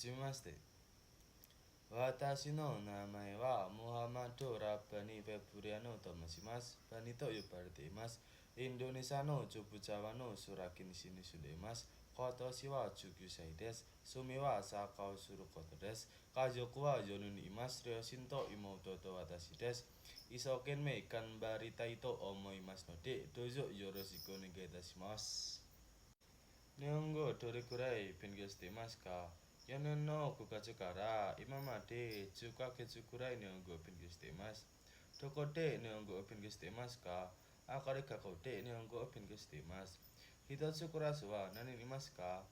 Hajimemashite. Watashi no namae wa Muhammadu Rabbani Feburiano Tomasimasu. Banito yobarete imasu. Indonesia no Jobujawa no Suraki nishini suleimasu. Kotoshi wa Jukyusai desu. Sumi wa Sakao Surukoto desu. Kajoku wa Yonuni imasu. Ryoshin to imoutoto watashi desu. Isoken me kanbaritai to omoimasu no de dojo yoroshiku onegai itashimasu. Nihongo dorekurai benkyou shite imasu ka? 4年の9月から今まで10ヶ月くらい日本語を勉強しています。どこで日本語を勉強していますか？明るい学校で日本語を勉強しています。一つクラスは何人いますか？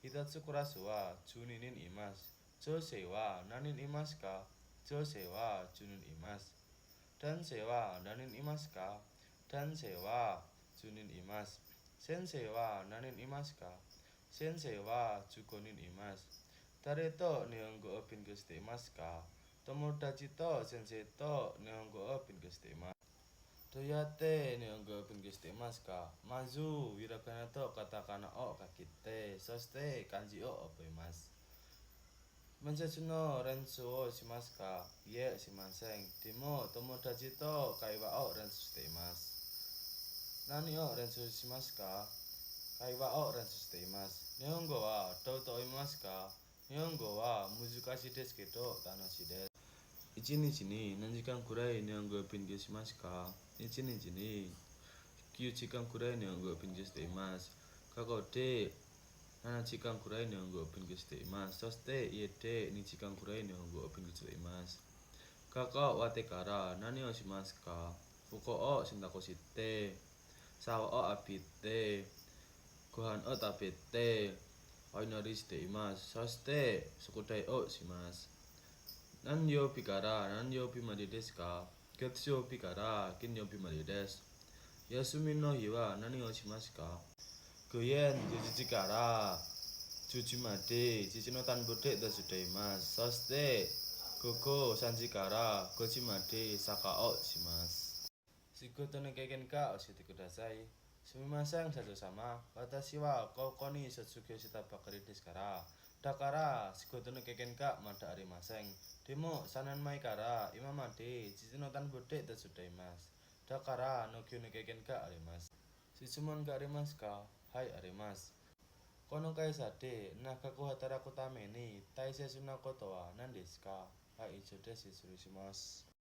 一つクラスは12人います。女性は何人いますか？女性は10人います。男性は何人いますか？男性は10人います。先生は何人いますか？先生は15人います。誰と日本語を勉強していますか？友達と先生と日本語を勉強しています。どうやって日本語を勉強していますか？まず、ひらがなとカタカナを書いて、そして漢字を覚えます。面接の練習をしますか？いえ、しません。でも、友達と会話を練習しています。何を練習しますか？会話を練習しています。日本語はどうと言いますか？日本語は難しいですけど楽しいです。1日に何時間くらい日本語を勉強しますか？1日に9時間くらい日本語を勉強しています。学校で7時間くらい日本語を勉強しています。そして家で2時間くらい日本語を勉強しています。学校終わってから何をしますか？服を洗濯して、シャワーを浴びて、ご飯を食べて、お祈りしています。そして宿題をします。何曜日から何曜日までですか？月曜日から金曜日までです。休みの日は何をしますか？午前10時から10時まで父の田んぼで手伝います。そして午後3時から5時までサッカーをします。仕事の経験か教えてください。すみません、社長様。私は高校に卒業したばかりですから、だから仕事の経験がまだありません。でも3年前から今まで父の田んぼで手伝います。だから農業の経験があります。質問がありますか？はい、あります。この会社で長く働くために大切なことは何ですか？はい、以上です。失礼します。